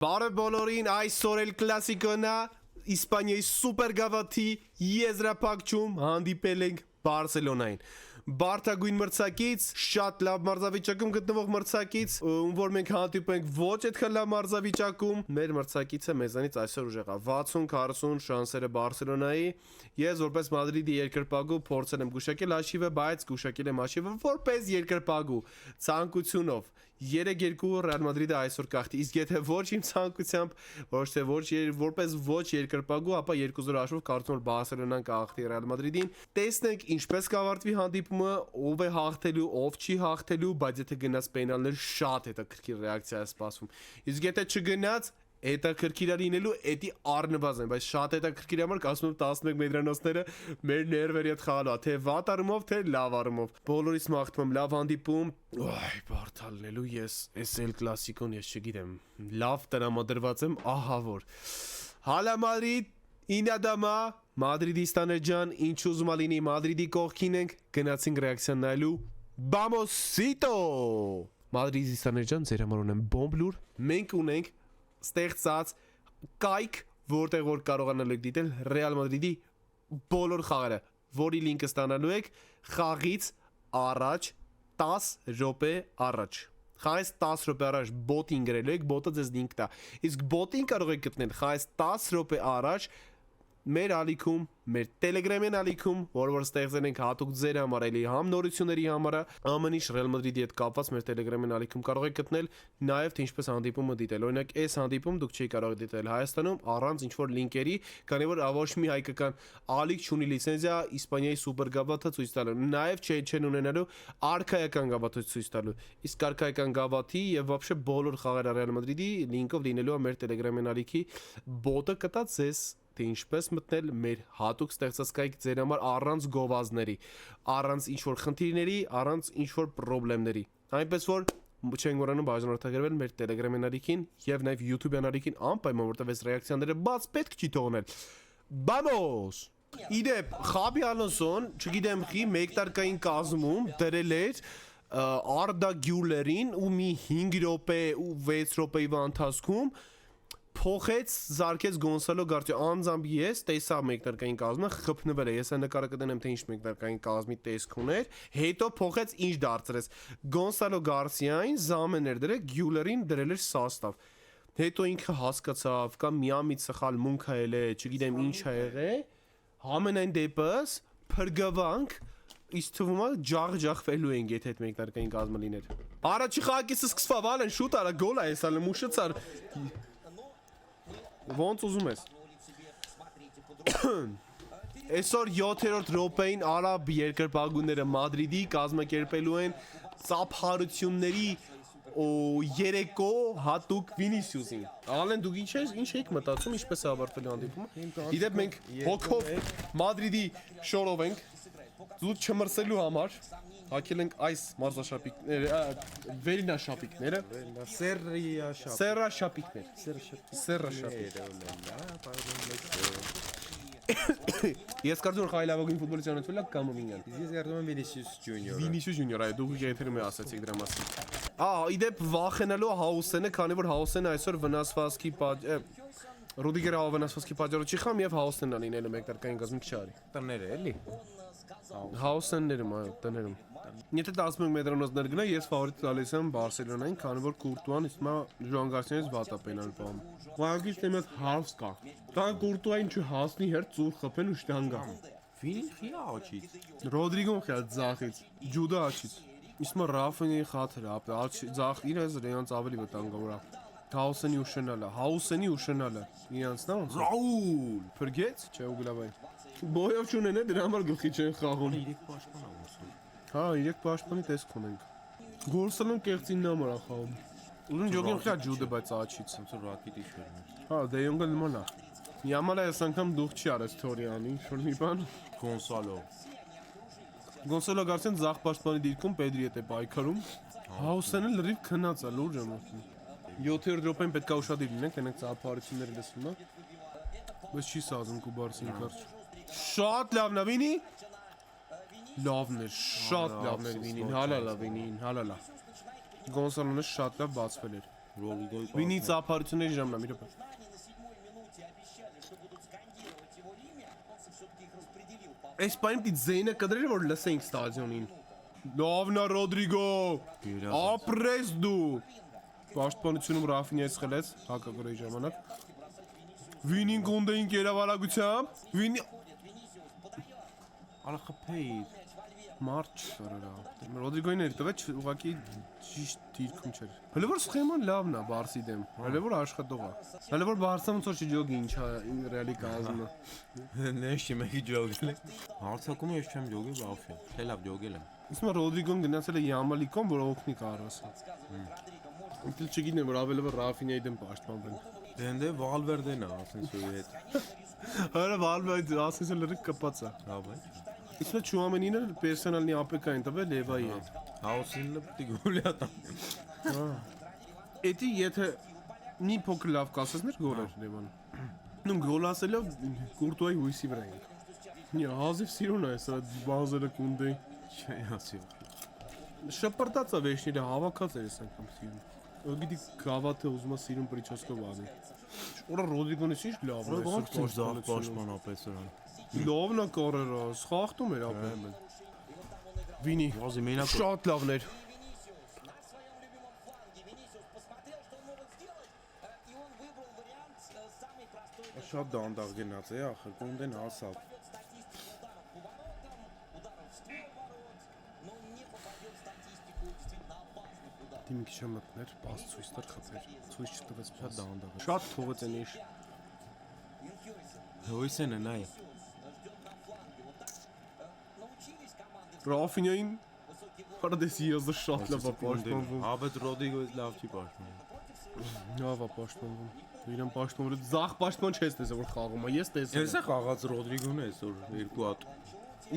Բարև բոլորին, այսօր էլ կլասիկոնա Իսպանիայի սուպեր գավաթի եզրափակում հանդիպել ենք Բարսելոնային Բարդագույն մրցակից, շատ լավ մարզավիճակում գտնվող մրցակից, ում որ մենք հանդիպենք ոչ այդքան լավ մարզավիճակում, մեր մրցակիցը մեզանից այսօր ուժեղ է 60-40 շանսերը Բարսելոնայի, ես որպես Մադրիդի երկրպագու փորձել եմ գուշակել հաշիվը, բայց գուշակել եմ հաշիվը որպես երկրպագու ցանկությունով 3-2 Ռեալ Մադրիդը այսօր կախտի, իսկ եթե ոչ իմ ցանկությամբ, ոչ թե որպես ոչ երկրպագու, ապա 2-0 հաշվով կարծում եմ Բարսելոնան կախտի Ռեալ Մադրիդին։ Տեսնենք ինչպես կավարտվի հանդիպումը, ով է հաղթելու, ով չի հաղթելու, բայց եթե գնաց պենալներ, շատ հետաքրքիր ռեակցիա է սպասվում։ Իսկ եթե չգնաց, հետաքրքիր լինելու էդի առնվազն, բայց շատ հետաքրքիր համար ասում եմ 11 մեդրանոցները մեր ներվերի հետ խաղալու, թե վատ առումով, թե լավ առումով։ Բոլորիս մաղթում եմ լավ հանդիպում։ Այ բարդ լինելու ես էս էլ կլասիկոն ես չգիտեմ։ Լավ տրամադրված եմ, ահա որ։ Հալա Մադրիդ, ինադամա, Մադրիդիստաներ ջան, ինչ ուզում լինի, Մադրիդի կողքին ենք, գնացինք ռեակցիան նայելու։ Vamosito! Մադրիդիստաներ ջան, ձեր համար ունեմ բոմբլուր։ Մենք ունենք ստեղծած կայք, որտեղ որ կարողանալու եք դիտել Ռեալ Մադրիդի բոլոր խաղերը, որի լինքը ստանալու եք խաղից առաջ 10 րոպե առաջ։ Խաղից 10 րոպե առաջ բոտին գրելու եք, բոտը ձեզ լինք տա։ Իսկ բոտին կարող եք գտնել խաղից 10 րոպե առաջ մեր ալիքում, մեր Telegram-յան ալիքում, որ ստեղծել ենք հատուկ ձեր համար, էլի համ նորությունների համար, ամեն ինչ Real Madrid-ի հետ կապված մեր Telegram-յան ալիքում կարող եք գտնել, նաև թե ինչպես հանդիպումը դիտել։ Օրինակ, այս հանդիպում դուք չի կարող դիտել Հայաստանում առանց ինչ-որ լինկերի, քանի որ ոչ մի հայկական ալիք չունի լիցենզիա Իսպանիայի սուպեր գավաթը ցույց տալու։ Նաև չեն ունենալու արքայական գավաթը ցույց տալու։ Իսկ արքայական գավաթի եւ вообще բոլոր խաղերը Real Madrid-ի լինկով լինելու է մեր Telegram-յան ալիքի բոտը կտա ձեզ թե ինչպես մտնել մեր հատուկ ստեղծած կայք ձեր համար առանց գովազդների, առանց ինչ-որ խնդիրների, առանց ինչ-որ խնդիրների։ Այնպես որ չենք մոռանում բաժանորդագրվել մեր Telegram-յան ալիքին եւ նաեւ YouTube-յան ալիքին անպայման, որտեղ այս ռեակցիաները բաց պետք չի թողնել։ Vamos! Իդեպ Խաբի Ալոնսոն, չգիտեմ խի 1 տարկային կազմում դրել էր Արդա Գյուլերին ու մի 5 րոպե ու 6 րոպեի ընթացքում փոխեց զարկեց Գոնսալո Գարցիա անձամբ ես տեսա մեկնարկային կազմը խփնվել է ես այն նկարը կդնեմ թե ինչ մեկնարկային կազմի տեսք ուներ հետո փոխեց ինչ դարձրեց Գոնսալո Գարցիային զամեներ դրել Գյուլերին դրել էր սաստավ հետո ինքը հասկացավ կամ միամիտ սխալ մունք հայել է չգիտեմ ինչ ա եղել համենայն դեպս փրկվանք իսկ թվում է ջախվելու ենք եթե այդ մեկնարկային կազմը լիներ առաջի խաղակիցը սկսվավ ալեն շուտ արա գոլ է հեսա մուշեցար Ոնց ուզում ես Այսօր 7-րդ րոպեին արաբ երկրպագուները Մադրիդի կազմակերպելու են ծափարությունների երեկո հատուկ Վինիսիուսին Ալեն դուք ինչ եք մտածում ինչպես է ավարտվել հանդիպումը Իդեպ մենք հոգով Մադրիդի շորով ենք Զուտ չմրսելու համար հակել ենք այս մարզաշապիկները, վերինաշապիկները Սերրաշապիկներ Ես կարծում եմ խայլավագույն ֆուտբոլիստի անունը Կամովինյան Ես կարծում եմ Վինիսիուս Ջունիորը Վինիսիուս Ջունիորը, դուք եթերում ասացիք դրա մասին Իդեպ վախենալու Հաուսենը, քանի որ Հաուսենը այսօր վնասվածքի Ռուդիգերը վնասվածքի պատճառով չի խամ եւ Հաուսենն է լինելու մեկնարկային կազմի չարի Տները էլի Հաուսեններում, այո, տներում Եթե 11 մետրոնոցներ գնա, ես ֆավորիտ տալիս եմ Բարսելոնային, քանի որ Կուրտուան իսմա Ժոան Գարսիանից վատ է պենալ պահում։ Ուղղակի դեմ այդ հարց կա։ Կան Կուրտուային չհասնի հերթ ծուր խփեն ու շտանգա։ Վինին խիա աչից։ Ռոդրիգոն խիա ձախից, Ջուդա աչից։ Իսմա Ռաֆինի խաթր է, ձախ իրենց իրենց ավելի վտանգավոր է։ Հաուսենի ուշնալը։ Իրանց նա ոնց։ Ռաուլ, Փրկեց, չէ ու գլավայ։ Բոյով չունեն է դրա համար գլխի չեն խաղում։ 3 պաշտպան է ուսում։ Հա, 3 պաշտպանի տեսք ունենք։ Գորսալոն կեղծին նամար է խաղում։ Ուզում ջոգին խա ջուդը բայց աչից։ Ոնց որ ռակետի շերն է։ Հա, Դեյոնգը նման է։ Յամալը այս անգամ դուխ չի արես Թորյանի, շուտ մի բան։ Գոնսալո Գարսիան ձախ պաշտպանի դիրքում Պեդրի հետ է պայքարում։ Հաուսենը լրիվ քնած է, լուրջ եմ ասում։ 7-րդ րոպեն պետք է ուշադիր լինենք, այնենք ծափարությունները լսում է։ Բայց չի սազում Կուբարսին կարճ։ Շատ լավն է Վինի։ Լավն է, շատ լավն է Վինին, հալալա Վինին, հալալա։ Գոնսալոնը շատ լավ բացվել էր։ Ռոդրիգոյի Վինի ծափարությունների ժամն է, մի րոպե։ Այս բանը պիտի զենը կդրել որ լսենք ստադիոնին։ Լավն է Ռոդրիգո։ Ապրես դու։ Պաշտպանությունում Ռաֆինյաից խլեց հակակրոյի ժամանակ։ Վինին կոնդեին կերավարագությամբ։ Վինի Արա խփեի։ մարդ չկարարա։ Ռոդրիգոին էր տվել ուղղակի ճիշտ դիրքում չէր։ Հələ որ սխեման լավն է Բարսի դեմ։ Հələ որ աշխատող է։ Հələ որ Բարսան ոնց որ չջոգի ինչա ռեալի կազմը։ Նեշի մեկի ջոգել է։ Հարցակում ես չեմ ջոգել, բավարար։ Թե լավ ջոգել եմ։ Իսկ մա Ռոդրիգոն գնացել է Յամալիկոն, որ օգնի կարասը։ Ինքն չգիտեմ, որ ավելի որ Ռաֆինյայի դեմ պաշտպանվեն։ Դե Վալվերդեն է ասենսոյի հետ։ Արա Վալվերդը ասես լրիվ կպած է։ Լավ է։ Իսկ նա Չուամենին էլ պերսոնալնի APK-ին տվել Լևայի հետ։ Հաուսինը պիտի գոլի ատա։ Էդի եթե մի փոքր լավ կասեցներ գոլ էր Լևան։ Նու գոլ ասելով Կուրտուայի հույսի վրա ենք։ Նի հազիվ սիրուն է սա բազերը կունդեի։ Չի ասի։ Շպրտած է վերջները հավաքած էր այս անգամ սիրուն։ Գիտի գավաթը ուզում է սիրուն պրիչոսկով անի։ Օրա Ռոդրիգոն ինչ լավ է։ Ոնց որ զավ պաշտպանապես նրան։ Լավն է կարերը, սխախտում էր ապրում։ Վինի, Ոզի մենակ շատ լավն էր։ Շատ դանդաղ գնաց է, ախր կոնդեն հասավ։ Դիմքի չմտներ, բաց ցույց տար խփեր։ Ցույց չտվեց շատ դանդաղ է։ Շատ թողեց են իր։ Հույսենը նայ։ Ռաֆինյային Հարդեսի եզը շատ լավ է պաշտպանվում։ Աբետ Ռոդրիգոյից լավ չի պաշտպանում։ Լավ է պաշտպանվում։ Իրեն պաշտպանվում, զախ պաշտպան չես տեսել որ խաղում է, ես տեսել Ես է խաղաց Ռոդրիգոն այսօր երկու հատ։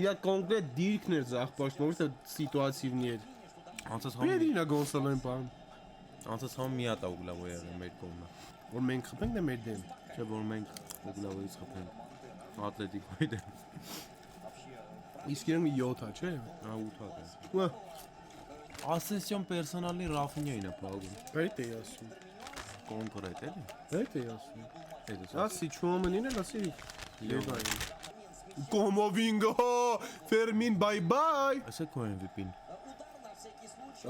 Իա կոնկրետ դիրքն էր զախ պաշտպանվում, թե սիտուացիվն էր։ Անցած համ Պերինա Գոնսալոն բան, անցած համ մի հատ ուգլավո եղել մեր կողմը։ որ մենք խփենք դե մեր դեմ։ Չէ որ մենք ուգլավոից խփենք։ Ատլետիկոյի դեմ։ Իսկ իրեն 7-ա, չէ։ Ահա 8 հատ է։ Ուա, Ասենսիոն պերսոնալի Ռաֆինյային է փաղում։ այդ է ասում։ Կոնկրետ էլի։ Այդ է ասում։ Այդ է։ Ասի Չուամենին էլ ասի Լևային։ Կոմովինգո, Ֆերմին բայ բայ։ Ասա քո MVP-ն։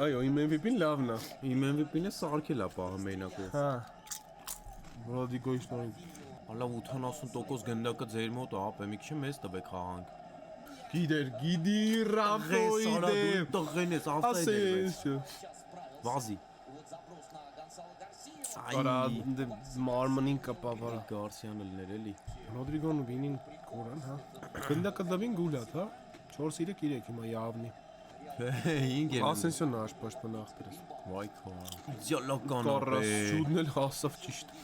Այո, իմ MVP-ն լավն է։ Իմ MVP-ն է սարքել է պահը մենակով։ Հա։ Ռոդրիգոյի շնորհիվ։ Հալա 80% գնդակը ձեր մոտ է, ապա մի քիչ մեծ տվեք խաղանք։ Գիդի Ռաֆոյի դեմ։ Տղեն ես ավտայ Ասես։ Վազի։ Արա մարմնին կպավարա։ Գարսիանը լներ էլի։ Ռոդրիգոն վինին կորան, հա։ Գնդակը դավին գուլատ, հա։ 4-3 հիմա Յավնի։ 5 էլ։ Ասենսիոնն աշպաշտպան ախտերս։ Վայ քո։ Իդեալական Կարաս շուտն էլ հասավ ճիշտ։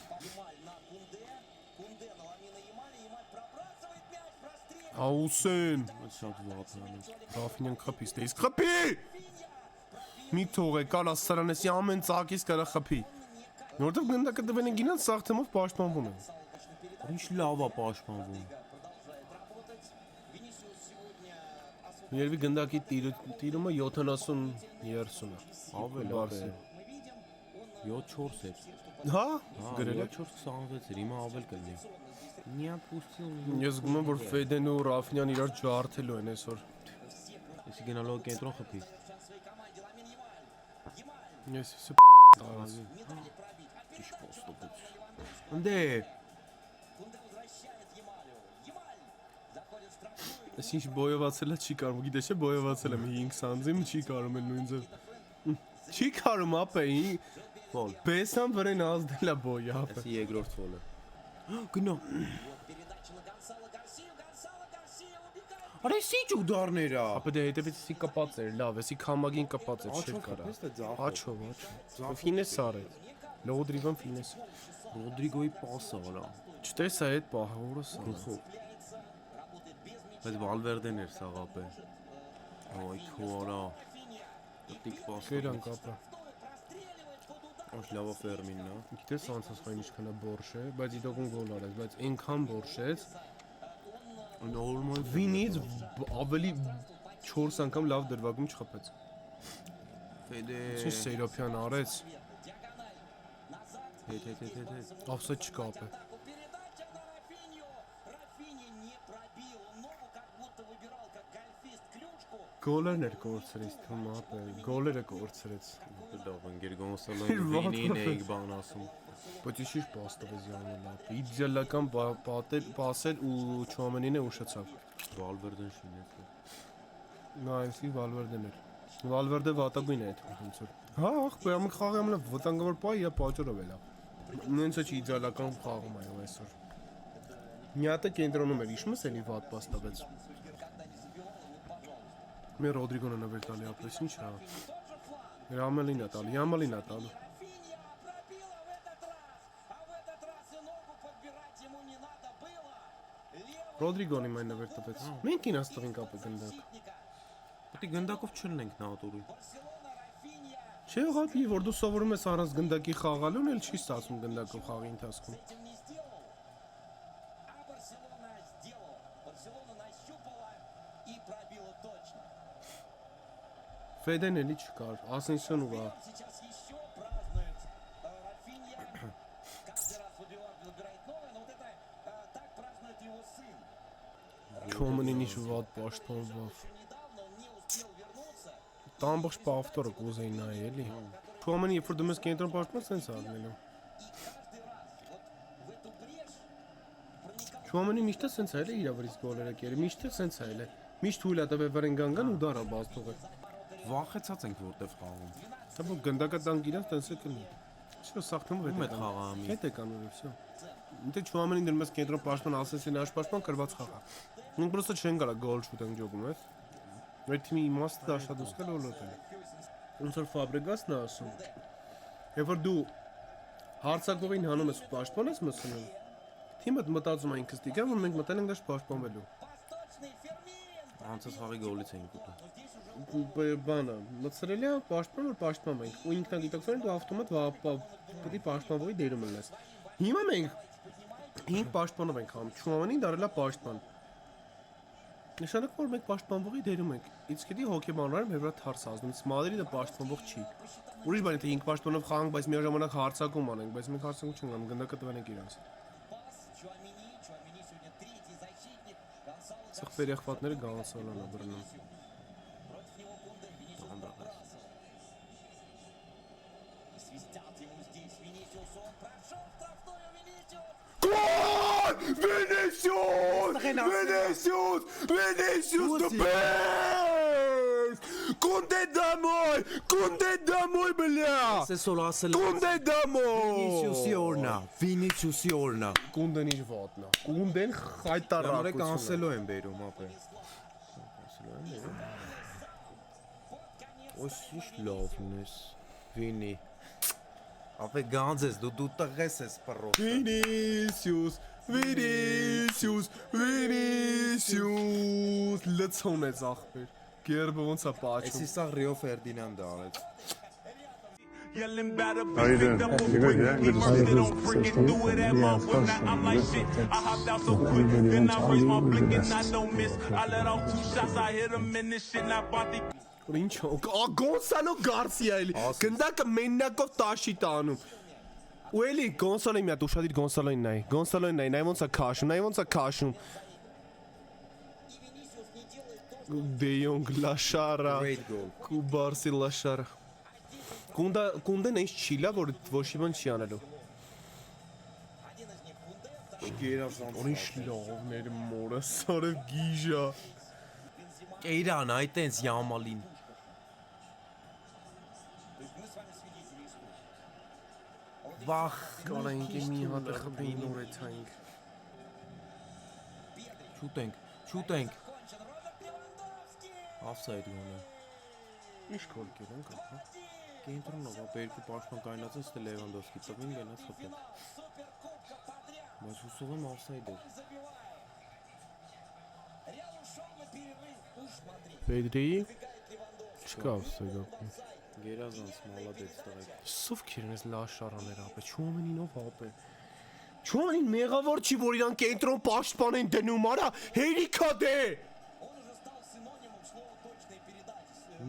Աուսեն։ Շատ վատանից։ Ռաֆինյան խփի, ստեյս խփի։ Մի թողե, կարա սրանեսի ամեն ծակից կարա խփի։ Որտեվ գնդակը դվեն են գինան սաղ թեմով պաշտպանվում են։ Ինչ լավ է պաշտպանվում։ Երևի գնդակի տիրումը 70-30 է։ Ավել Բարսի։ 7-4 էր։ Հա, Հա, գրել է։ 4-26 էր, հիմա ավել կլինի։ Նիա պուստիլ։ Ես զգում եմ, որ Ֆեդեն ու Ռաֆինյան իրար ջարդելու են այսօր։ Էսի գնալով կենտրոն խփի։ Ես տարած։ Ճիշտ պոստոպուց։ Ընդ է։ Այս ինչ բոյովացել է չի կարում, գիտես չէ բոյովացել եմ 5 սանձիմ չի կարում էլ նույն ձև։ Չի կարում ապե, Ֆոլ։ բեսան վրեն ազդել է բոյը ապե։ Էսի երկրորդ ֆոլը։ Գնա։ Արի սիջ ուդարներ է։ Ապե դե հետևից էսի կպած էր, լավ, էսի քամագին կպած էր, չէր կարա։ Աչով, աչով։ Ֆինես արեց։ Լոդրիգոն ֆինես։ Ռոդրիգոյի պասը արա։ Չտեսա այդ պահը, որը սա։ Գլխով։ Բայց Վալվերդեն էր սաղապե։ Ոյ քորա։ Տիկ պասը։ Գերանք ապա։ Ոչ լավա Ֆերմինն է։ Գիտես անցած խային ինչքան է բորշ է, բայց իդոկուն գոլ արեց, բայց այնքան բորշեց, Նորմալ Վինից ավելի 4 անգամ լավ դրվագում չխփեց։ Ֆեդե։ Ինչ Սերոփյան արեց։ Հետ։ Offside չկա ապե։ Передача на Рафинью. Рафинья не пробил. Он ногу как будто выбирал, как гольфист, клюшку. Գոլերն էր կորցրեց թվում ապե։ Գոլերը կորցրեց։ Դա վանգեր Գոնսալոն վինին էիք բան ասում։ Բայց ի՞նչ պաստվեց յանելա։ Իդեալական պասել ու Չուամենին է ուշացավ։ Վալվերդեն շինեց։ Նայեցի Վալվերդեն էր։ Վալվերդը վատագույն է այդ ոնց որ։ Հա, ախպեր, ամեն խաղը ամենա վտանգավոր պահը իա պատճառով էլա։ Նույնիսկ չի իդեալական խաղում այո այսօր։ Մի հատ է կենտրոնում էր, իշմս էլի վատ պաստվեց։ Մեր Ռոդրիգոն է նվեր տալի ապրես ինչ հա։ Ռամելին է տալի, Յամալին է տալու։ Ռոդրիգոնի մայն նվեր տվեց։ Մենք ինաս տվինք ապը գնդակ։ Պետք է գնդակով չլնենք նատորի։ Չէ, ղապի, որ դու սովորում ես առանց գնդակի խաղալուն, էլ չի ստացվում գնդակով խաղի ընթացքում։ Ֆեդեն էլի չկար, Ասենսիոն ու վա։ Չոմենին իշ վատ պաշտոնվավ։ Տամբղշ պավտորը կուզեի նայի էլի։ Չոմենի երբ որ դու մեզ կենտրոն պաշտպան սենց ալնելու։ Չոմենի միշտ է սենց այլ է իրա վրից գոլերը կերը, միշտ է սենց այլ է։ Միշտ թույլ է տվել վրեն գանգան ու դարա բաց թողը։ Վախեցած ենք որտեվ խաղում։ Դա բո գնդակը տան գիրած տենց է կլինի։ Չէ, սաղթում Ում է խաղամի։ Հետ է կանում վсё։ Դե Չոմենին դեռ մեզ կենտրոն պաշտպան ասեցին աշպաշտպան կրված խաղա։ Մենք պրոստը չեն գալա գոլ շուտենք ջոգում է։ Մեր թիմի իմաստը դաշտադուսկել ոլոտել։ Ոնց որ Ֆաբրեգասն է ասում։ Երբ որ դու հարցակողին հանում ես ու պաշտպան ես մսնում, թիմը մտածում է ինքս դիգա, որ մենք մտել ենք դաշ պաշտպանվելու։ Անցած խաղի գոլից էինք ուտում։ Բանը, մտցրել է պաշտպան որ պաշտպանում ենք ու ինքնագիտակցորեն դու ավտոմատ պետք է պաշտպանվողի դերում լես։ Հիմա մենք 5 պաշտպանով ենք համ, Չուամանին դարել է պաշտպան։ Նշանակում որ մենք պաշտպանվողի դերում ենք։ Իսկ դի հոկեբանները մեր վրա թարս ազդում, Սմալերին դա պաշտպանվող չի։ Ուրիշ բան է թե 5 պաշտպանով խաղանք, բայց միաժամանակ հարձակում անենք, բայց մենք հարձակում չենք անում, գնդակը տվենք իրանց։ Սխպեր եղվատները Գանսալոն է բռնում։ Vinicius the best! Conde домой, бля! Conde домой! Վինիցիուսի օրնա։ Կունդեն իր վատնա։ Կունդեն խայտարակություն։ Նորե կանսելո են բերում ապե։ Ոս ինչ լավն ես։ Վինի։ Ապե գանձես դու տղես ես պրոս։ Vinicius լցոն է ախպեր։ Գերբը ոնց է պաչում։ Էսի սա Ռիո Ֆերդինանդը արեց։ Yelling better be How you picked doing? up You a good, quick. yeah? He Good to see murdered you. on freaking do it at Yeah, my of foot. course, Now I'm man. like shit. I hopped out so quick. Then I raised my blick and I don't miss. I let off 2 shots. I hit him in this shit. Now bought the Ինչ Գոնսալո Գարսիա էլի գնդակը մեննակով տաշի տանում ու էլի Գոնսալոյի մի հատ ուշադիր Գոնսալոյին նայ ոնց է քաշում Դեյոնգ Լաշարա Great goal։ Կուբարսի Լաշարա Կունդեն ինչ չիլա որ ոչ իման չի անելու Ինչ լավներ մորը սարև գիժա Կեյրան այտենց Յամալին։ Վախ կանայինք մի հատ է խփեին օրեցայինք Շուտենք։ Offside գոնը։ Ինչ կոլ կերանք ապա Կենտրոնով ապա երկու պաշտպան կայնացած թե Լևանդովսկի տվին գնաց խփել։ Բայց հուսով եմ offside էր։ Պետրիի չկա offside Գերազանց մալադեց տղեկ։ Սով քերնես լաշարաներ ապե Չոմենինով ապե Չոմենին մեղավոր չի որ իրան կենտրոն պաշտպան են դնում արա հերիքա դե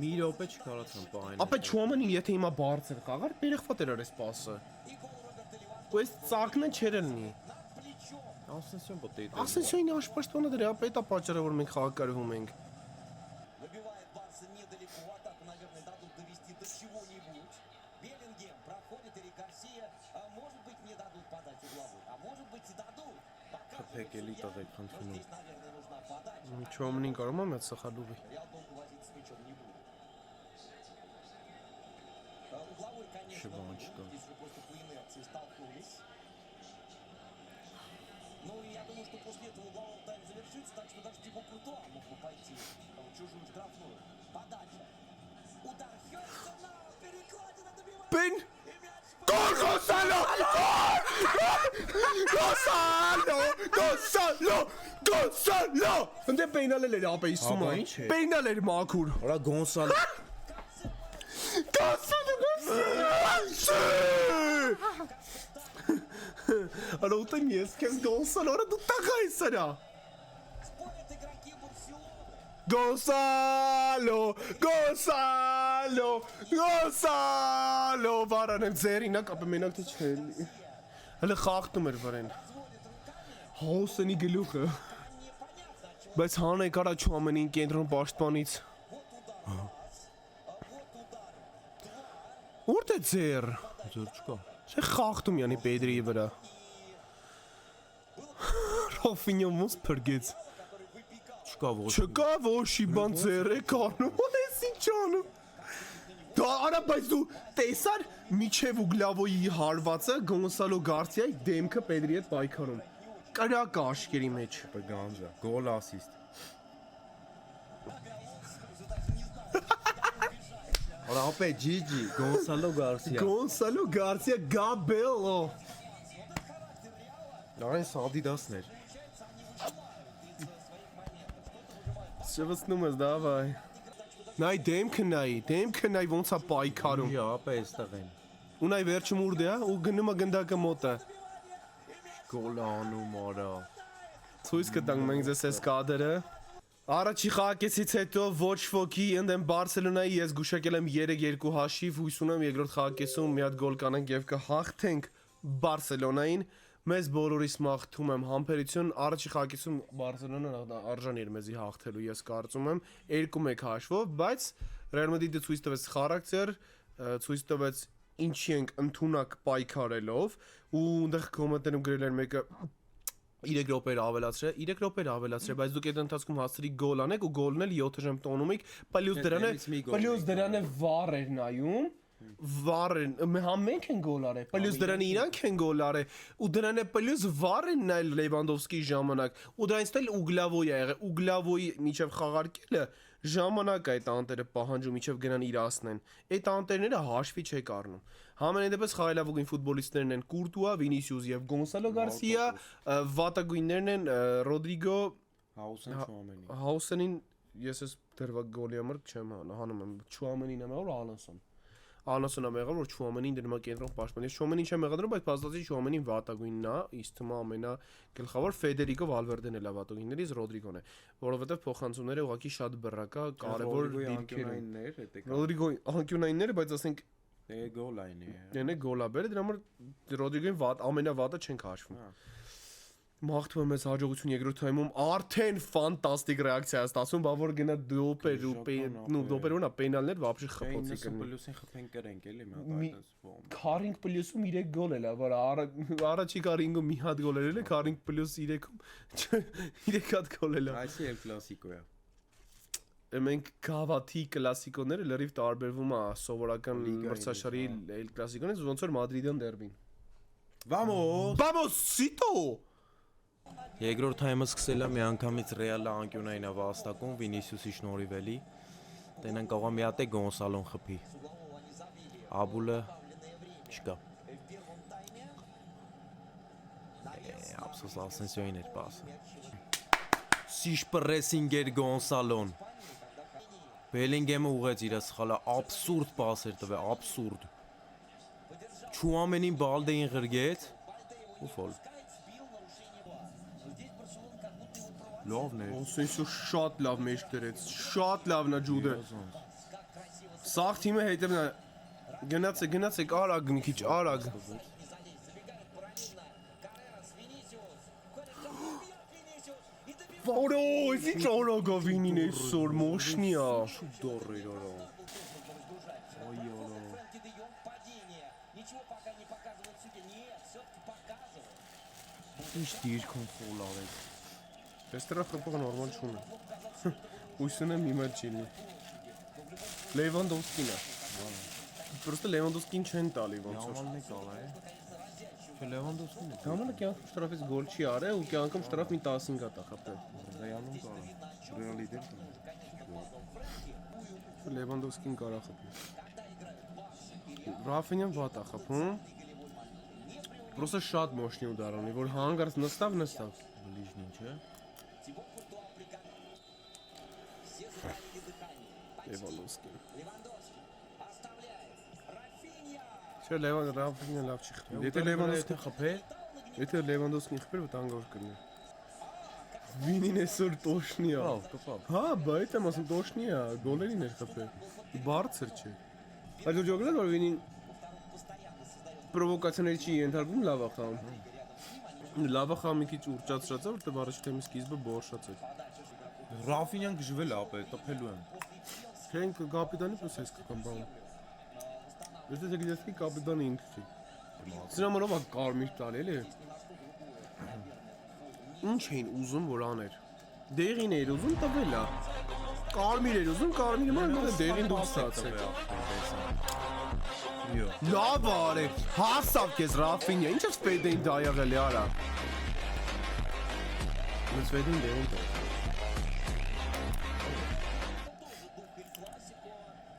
Մի րոպե չկարացան պահեն։ ապե Չոմենին եթե հիմա բարձր խաղար երեխվատ էր արես պասը ու այս ծակնը չեր լինի։ Ասենսիոն պետք է։ Ասենսիոնի աշպաշտոնը դրա պետա պատճառը որ մենք խաղակարվում ենք։ Выбивает Барса недалеко. Атаку, наверное, дадут довести до чего-нибудь. Беллингем проходит, Эрик Гарсия. А может быть, не дадут подать угловой. А может быть, и дадут. Փեք էլի տղեկ խնդրում։ Здесь, наверное, нужна подача. Չոմնին կարող եմ այդ սխալուվի։ Реал долго возиться с мячом не будет. Угловой, конечно, Шибанчика. здесь уже просто по инерции столкнулись. Ну, и я думаю, что после этого угловой тайм завершится, так что даже Тибо Куртуа мог бы пойти в чужую штрафную. Подача. Удар Хёрсона. Перекладина добивает. Բեն И мяч Գոլ Գոնսալո! Գոնսալո! Ընդ պենալ էր ապե իսում Աբա, այն։ ինչ է։ Պենալ էր մաքուր։ Արա Գոնսալո Ալո ուտեմ ես քեզ Գոնսալոը դու տղա ես սրա։ спорят игроки Барселоны. Գոնսալո վարան եմ ձերինա կապը մենակ թե չէ։ Հələ խախտում էր վրեն։ Հոսենի գլուխը։ Բայց հան է կարա չամենին կենտրոն պաշտպանից։ Որտե ձեր։ Ձեր չկա։ Չէ խախտում յանի Պեդրիի վրա։ Ռոֆինյո մոս փրկեց։ Չկա ոչ։ Չկա ոչի բան ձեր է կանում։ Ոնես ինչ անում։ Դա արա բայց դու տեսար միջև ուգլավոյի հարվածը Գոնսալո Գարսիայի դեմքը Պեդրիի հետ պայքարում։ Կրակ աշկերի մեջ։ Գանձա։ Գոլ ասիստ։ Արա ապե Ջիջի Գոնսալո Գարսիա։ Գոնսալո Գարսիա Գաբելո։ Այն Սադիդասներ։ Շվացնում ես դավայ։ Նայ դեմքը նայ ոնց է պայքարում։ Իա ապե էստեղ են։ Ու նայ վերջում ուր դե, ու գնում է գնդակը մոտը։ Գոլ անում արա։ Ցույց կտանք մենք ձեզ այս կադրը։ Առաջի խաղակեսից հետո ոչ ոքի ընդեմ Բարսելոնայի ես գուշակել եմ 3-2 հաշիվ, հույս ունեմ երկրորդ խաղակեսում մի հատ գոլ կանենք եւ կհաղթենք Բարսելոնային։ Մեզ բոլորիս մաղթում եմ համբերություն, առաջի խաղակեսում Բարսելոնան արժան էր մեզի հաղթելու, ես կարծում եմ 2-1 հաշվով, բայց Ռեալ Մադրիդը ցույց տվեց խարակտեր, ցույց տվեց ինչի ենք ընդունակ պայքարելով ու այնտեղ կոմենտներում գրել էր մեկը 3 րոպե ավելացրել, բայց դուք այդ ընթացքում հասցրի գոլ անեք ու գոլն էլ 7 ժամ տոնում եք, պլյուս դրան է վառ էր նայում, մենք են գոլ արել, պլյուս դրան իրանք են գոլ արել, ու դրան է պլյուս վառ են նայել Լևանդովսկի ժամանակ, ու դրանից էլ Ուգլավոյ ա եղել, Ուգլավոյի միջև խաղարկելը ժամանակ է այդ անտերը պահանջում միջև գնան իրացնեն, այդ անտերները հաշվի չեք առնում, համենայն դեպս խաղալավոգին ֆուտբոլիստներն են Կուրտուա, Վինիսիուս եւ Գոնսալո Գարսիա, վատագույններն են Ռոդրիգո, Հաուսենին ես ես դրվակ գոլի համար չեմ հանում եմ, Չուամենին եմ եղել Անասոնը եղավ որ Չուամենին դրում է կենտրոն պաշտպան։ Ես Չուամենին չեմ եղադրում, բայց փաստացի Չուամենին վատագույնն է, իսկ թվում է ամենագլխավոր Ֆեդերիկո Վալվերդեն էլ է վատագույններից Ռոդրիգոն է, որովհետև փոխանցումները ուղղակի շատ բռակա, կարևոր դիրքեր են։ Ռոդրիգոյի անկյունայինները, բայց ասենք գոլային է։ Դենե գոլաբերը դրա համար Ռոդրիգոյին ամենավատը չենք հաշվում։ Մաղթում եմ ես հաջողություն երկրորդ թայմում արդեն ֆանտաստիկ ռեակցիա ստացվում, բա որ գնա դոպեր ու պենալներ вообще խփոցի կնի։ Պլյուսին խփեն կրենք էլի մի հատ այդպես բոմ։ Քարինգ պլյուսում 3 գոլ էլ է, որ առաջի քարինգում մի հատ գոլ էր, քարինգ պլյուս 3-ում 3 հատ գոլ էլ է։ Այսի էլ կլասիկո է։ Մենք գավաթի կլասիկոները լրիվ տարբերվում է սովորական մրցաշարի էլ կլասիկոներից, ոնց որ Մադրիդյան դերբին։ Vamos, Sito! Երկրորդ թայմը սկսել է մի անգամից Ռեալը անկյունային է վաստակում Վինիսիուսի շնորհիվ էլի։ Տենան կարող մի հատ է Գոնսալոն խփի։ Աբուլը չկա։ Ափսոս Ասենսիոին էր պասը։ Սիշ պրեսինգ էր Գոնսալոն։ Բելինգեմը ուղեց իր սխալը աբսուրդ պաս էր տվել, աբսուրդ։ Չուամենին Բալդեին ղրգեց ու ֆոլ։ Լավն է։ Ասենսիո շատ լավ մեջ դրեց, շատ լավն է ջուդը։ Սաղ թիմը հետևն է։ Գնացեք, արագ մի քիչ, արագ։ Օրո, ինչ օրոգա վինին այսօր մոշնիա։ Դորեր օրո։ Ой, օրո։ Фрэнки де Йонг падение. Ничего пока не показывает судья. Нет, все-таки показывает. Ինչ դիրքում ֆոլ արեց։ Այստեղ խփողը նորմալ չունի։ Ուսունը մի մատ չինի։ Լևանդովսկին է։ Պրոստը Լևանդովսկին չեն տալի ոնց որ։ Նորմալն է կալա է։ Չէ Լևանդովսկին է։ Համանը կյանքում շտրաֆից գոլ չի արել ու կյանքում շտրաֆ մի 15 հատ է խփել։ Ռեալում կալա։ Ռեալի դեր։ Լևանդովսկին կարա խփի։ Ռաֆինյան վատ է խփում։ Պրոստը շատ մոշնի ու դառնի, որ հանգարց նստավ։ Բլիժն ինչ է։ Լևանդովսկին։ Левандовский оставляет. Рафинья. Չէ, Ռաֆինյան լավ չի խփել։ Եթե Լևանդովսկին խփե, Լևանդովսկին խփեր, վտանգավոր կլինի։ Վինին այսօր տոշնի է։ կապավ, կապավ։ Հա, բայց եմ ասում տոշնի է, գոլերին էր խփել։ Բարձր չէ։ Այդ ջոգլը որ վինին պրովոկացիաների չի ենթարկվում լավ է խաղում։ Լավ է խաղում մի քիչ ուրճացրած է, որտեղ առաջ թեմի սկիզբը բորշած է։ Ռաֆինյան գժվել է ապե, տփելու եմ։ Չեն կապիտանի պես էս կան բան։ Ես դե գիտես କି կապիտանը ինքն չի։ Սրա մորով է կարմիր տալ էլի։ Ինչ էին ուզում որ աներ։ Դեղին էր ուզում տվել է։ Կարմիր էր ուզում, կարմիրը ման գոնե դեղին դուրս ստացեք։ Լավ արե, հասավ քեզ Ռաֆինյա, ինչը սպեդին դա եղել է արա։ Մենք սպեդին դեղին տա։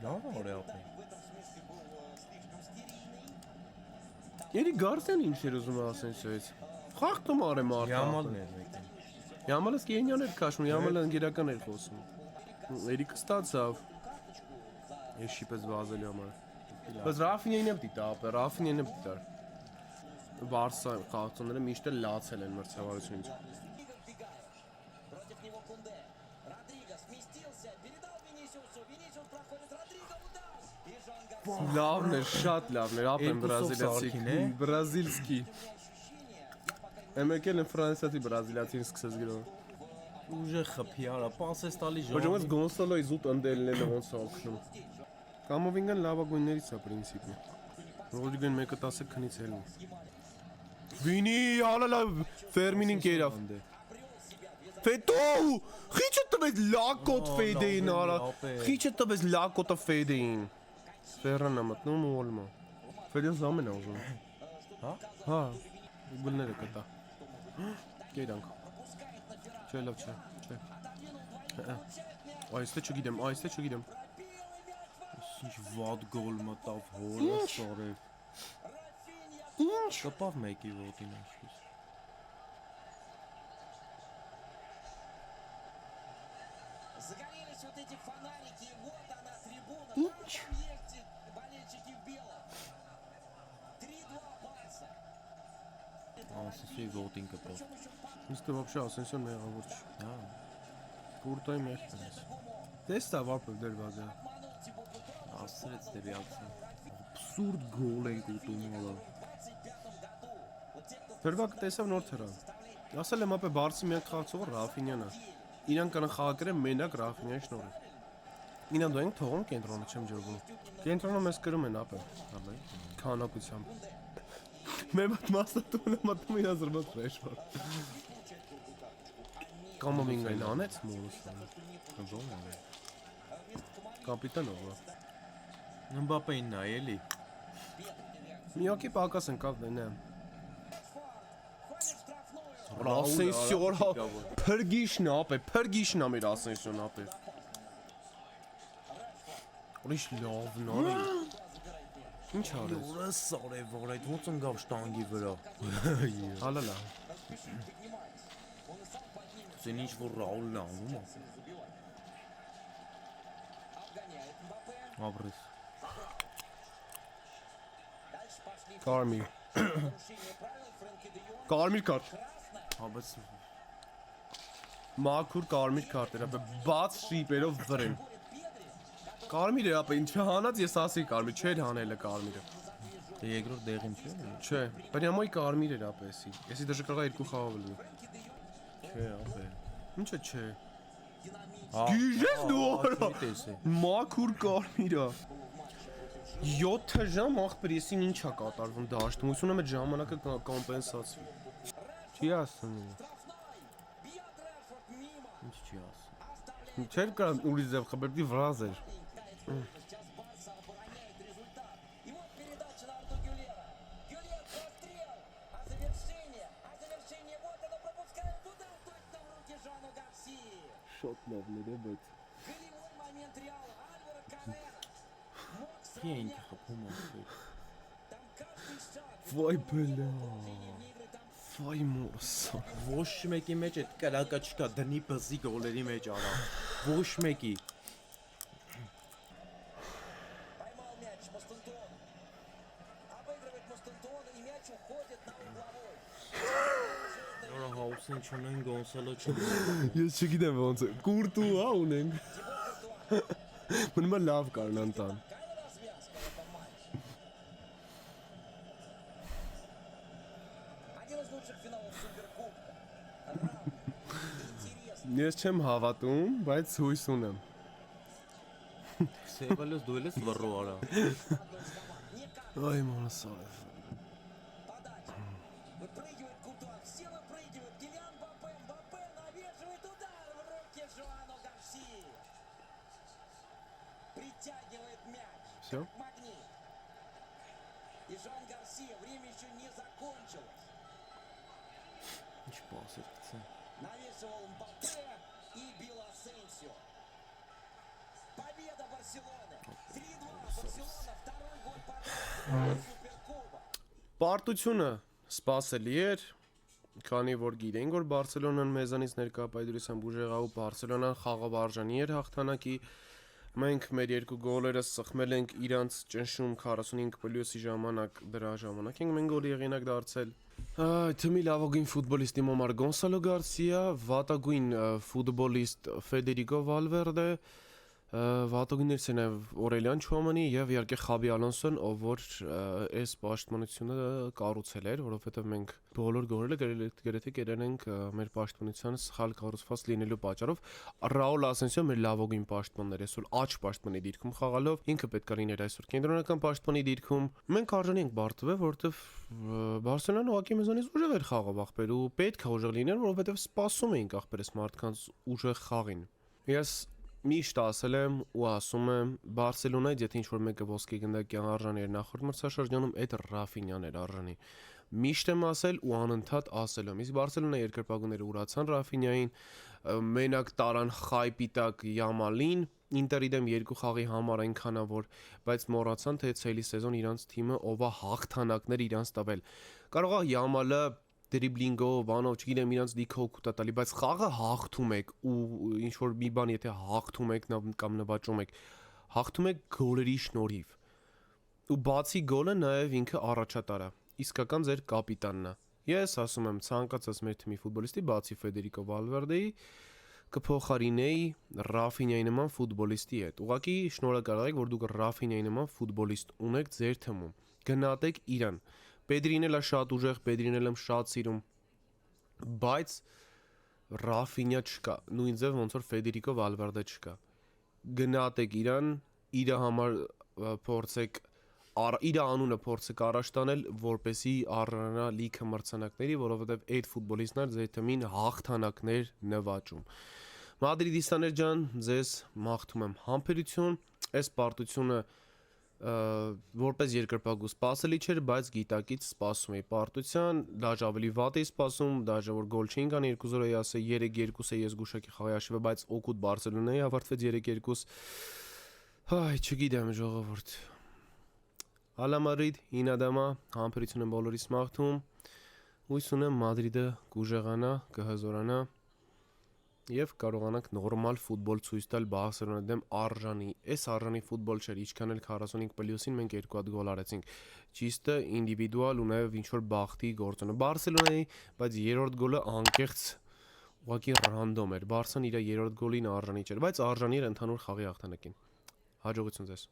Լավ օրե ապե։ Երի Գարսիան ինչ էր ուզում ասեն սոյից։ Խախտում արե մարդը։ Յամալն էր մեկին։ Յամալը սկենյան էր քաշում, Յամալը անգերական էր խոսում։ Էրիկը ստացավ։ Ես շիպես վազել համար։ Բայց Ռաֆինյանն է պիտի տա, Ռաֆինյանն է պիտի տար։ Բարսա խաղացողները միշտ էլ լացել են մրցավարությունից։ Против него Кунде. Родриго сместился, передал Винисиусу. Винисиус проходит, Родриго удар. И Жан Гарсия. Լավն է, շատ լավն է, ապեն Երկուսով բրազիլիացի, սարքին է։ բրազիլսկի։ Էմեկել են ֆրանսիացի բրազիլիացին սկսեց գրով։ Ուժը խփի արա, պասես տալի Ոչ ոնց ժողովուրդ։ Գոնսալոյի զուտ ընդելները ոնց է օգնում։ Կամովինգան լավագույններից է պրինցիպի։ Ռոդրիգոն 1-10 քնից ելնի։ Վինի, հալալա Ֆերմինին կերավ։ Ֆետո, խիչը տվեց լակոտ ֆեյդեին արա։ Խիչը տվեց լակոտը ֆեյդեին։ Ֆերրանա մտնում ու ոլմա։ Ֆեդեն զամեն է ուզում։ Հա։ Հա, գուլները կտա։ Գերանք։ Չէ, լավ չէ։ Չէ։ Այստե չգիտեմ, այստե չգիտեմ։ Ինչ վատ գոլ մտավ հորը սորև։ Ինչ։ Կապավ մեկի ոտին աշխուս։ Загорелись вот эти фонарики, и вот она трибуна. Инч. Там есть болельщики в белом. 3-2 Барса. Ասեսի ոտին կապավ։ Իսկ вообще Ասենսիոն մեղավոր չի։ Հա։ Կուրտայի մեղք է։ Տեսա վարպը դերված է։ Ասրեց դեպի ակցիա։ Абսուրդ գոլ են ուտում ալա։ Դերվակ տեսավ նոր թերա։ Ասել եմ ապե Բարսի միակ խաղացողը Ռաֆինյանն է։ Իրան կան խաղակրեն մենակ Ռաֆինյայի շնորհիվ։ Ինան դու ենք թողում կենտրոնը չեմ ջրվում։ Կենտրոնը մեզ կրում են ապե։ Հաբա։ Քանակությամբ։ Մեծ մասնատունը մտնում իրան զրված ֆրեշվար։ Կամովինգային անեց մորուսը։ Ո՞ն է։ Կապիտան ով։ Մբապեին նայելի։ Միակի պակաս ընկավ դենը։ Входит в штрафную. Ասենսիոր հա փրգիշն ապե, փրգիշն ա մեր ասենսիոն ապե։ Ուրիշ լավն է։ Ինչ արես։ Որը սորև որ այդ ոնց ընկավ շտանգի վրա։ Հալալա։ Սեն ինչ որ Ռաուլն է անում։ Обгоняет Мбаппе. Աբրես։ Дальше пошли Կարմիր։ нарушение правил. Фрэнки де Йонг. Կարմիր կարտ։ Հաբաց Մաքուր կարմիր քարտեր, ապե բաց շիպերով վրեն։ Կարմիր է, ապե ինչ հանած ես ասի կարմիր, չէր հանելը կարմիրը։ դե երկրորդ դեղին չէ։ Չէ, բնյամոյ կարմիր էր ապե էսի։ Էսի դժը կարող է երկու խաղով լինի։ Չէ, ապե։ Ինչա՞ չէ։ Գիժես դու արա։ տեսե։ Մաքուր կարմիրա։ 7 ժամ աղբերեսին ինչա կատարվում դաշտում։ Ուսում եմ այդ ժամանակը կոմպենսացվի։ Չի ասում։ Ինչ չի ասում։ Չէր կարող ուրիշ ձև խբերդի վրազ էր։ Сейчас Барса обороняет результат. И вот передача на Арту Гюлера. Гюлер прострел. А завершение вот оно пропускает туда точно в руки Жану Гарси. Շատ լավն է, բայց Голевой момент Реала. Альваро Каррерас. Мог Ի ինքը сравнять. խփում է։ Там каждый шаг. Վայ բլա։ Вне игры там Վայ մորսա։ Ոչ մեկի մեջ այդ կրակը չկա, դնի բզի գոլերի մեջ արա։ Ոչ մեկի։ поймал мяч Мастантон. Обыгрывает Мастантон и мяч уходит на угловой. Նորա հաուսին չունեն Գոնսալո չունեն։ Ես չգիտեմ ոնց է։ Կուրտու հա ունենք։ Մնում է լավ կարնան տան։ Какая развязка в этом матче. Один из лучших финалов Суперкубка. Равный, интересный. Ես չեմ հավատում, բայց հույս ունեմ։ Սևալես դու ես վռո արա։ Այ մորսա։ Подача. Выпрыгивает Куртуа. Все выпрыгивают. Килиан Мбаппе. Мбаппе навешивает удар в руки Жоану Гарси. Притягивает мяч. Всё? Как магнит. И Жоан Гарсия. Время еще не закончилось. Ինչ բասեր գցե։ Навешивал Мбаппе и бил Асенсио. Победа Барселоны. 3-2. Барселона. Второй гол подряд. Суперкубок. Պարտությունը սпасելի էր, քանի որ գիտենք, որ Բարսելոնան մեզանից ներկայապայդրությամբ ուժեղ է ու Բարսելոնան խաղով արժանի էր հաղթանակի։ Մենք մեր երկու գոլերը սխմել ենք իրանց ճնշում 45+-ի ժամանակ, դրա ժամանակ ենք մենք գոլի եղինակ դարձել։ Թմի լավագույն ֆուտբոլիստի Մոմար Գոնսալո Գարսիա, վատագույն ֆուտբոլիստ Ֆեդերիկո Վալվերդե, վատագույններից է նաև Օրելյան Չուամանի եւ իհարկե Խաբի Ալոնսոն, ով որ այս պաշտպանությունը կառուցել էր, որովհետեւ մենք բոլոր գոլերը գրեթե կերել ենք մեր պաշտպանության սխալ կառուցված լինելու պատճառով։ Ռաուլ Ասենսիո մեր լավագույն պաշտպանն էր, այսօր աջ պաշտպանի դիրքում խաղալով, ինքը պետք է լիներ այսօր կենտրոնական պաշտպանի դիրքում։ Մենք արժանի ենք բարտվել, որովհետեւ Բարսելոնան ուղղակի մեզանից ուժեղ էր խաղով ախպեր ու պետք է ուժեղ լիներ, որովհետեւ սպասում էինք ախպերս մարդկանց ուժեղ խաղին։ Ես միշտ ասել եմ ու ասում եմ Բարսելոնայից եթե ինչ-որ մեկը ոսկե գնդակի արժանի էր նախորդ մրցաշրջանում, այդ Ռաֆինյան էր արժանի։ Միշտ եմ ասել ու անընդհատ ասել եմ։ Իսկ Բարսելոնայի երկրպագուները ուրացան Ռաֆինյային, մենակ տարան խայպիտակ Յամալին, Ինտերի դեմ երկու խաղի համար այնքանավոր, բայց մոռացան թե ցելի սեզոն իրանց թիմը ով է հաղթանակներ իրանց տվել։ Կարող է Յամալը դրիբլինգով, բանով, չգիտեմ, իրանց դիքով կուտա տալի, բայց խաղը հաղթում եք ու ինչ որ մի բան եթե հաղթում եք կամ նվաճում եք, հաղթում եք գոլերի շնորհիվ։ Ու բացի գոլը նաև ինքը առաջատար է, իսկական ձեր կապիտանն է։ Ես ասում եմ ցանկացած մեր թիմի ֆուտբոլիստի բացի Ֆեդերիկո Վալվերդեի կփոխարինեի Ռաֆինյայի նման ֆուտբոլիստի հետ։ Ուղղակի շնորհակալ եք, որ դուք Ռաֆինյայի նման ֆուտբոլիստ ունեք ձեր թիմում։ Գնահատեք իրան։ Պետրին էլ է շատ ուժեղ, Պետրին էլ եմ շատ սիրում, բայց Ռաֆինյա չկա, նույն ձև ոնց որ Ֆեդերիկո Վալվերդե չկա։ Գնահատեք իրան, իր համար փորձեք իր անունը փորձեք առաջ տանել, որպեսի առնա լիքը մրցանակների, որովհետև այդ ֆուտբոլիստն է ձեր թիմին հաղթանակներ նվաճում։ Մադրիդիստաներ ջան, ձեզ մաղթում եմ համբերություն, այս պարտությունը որպես երկրպագու սպասելի չէր, բայց գիտակից սպասում էի պարտության, դաժե ավելի վատ էի սպասում, դաժե որ գոլ չէին կան 2-0-ի ասե 3-2 է ես գուշակի խաղի հաշվը, բայց օգուտ Բարսելոնայի ավարտվեց 3-2։ Հայ, չգիտեմ ժողովուրդ։ Ալա Մադրիդ, ինադամա, համբերություն եմ բոլորիս մաղթում։ Հույս ունեմ Մադրիդը կուժեղանա, կհզորանա եւ կարողանանք նորմալ ֆուտբոլ ցույց տալ Բարսելոնայի դեմ արժանի։ Այս արժանի ֆուտբոլ չէր, ինչքան էլ 45+-ին մենք 2 հատ գոլ արեցինք։ Ճիշտը ինդիվիդուալ ու նաեւ ինչ որ բախտի գործոնը Բարսելոնայի, բայց երրորդ գոլը անկեղծ ուղղակի ռանդոմ էր։ Բարսան իր երրորդ գոլին արժանի չէր, բայց արժանի էր ընդհանուր խաղի հաղթանակին։ Հաջողություն ձեզ։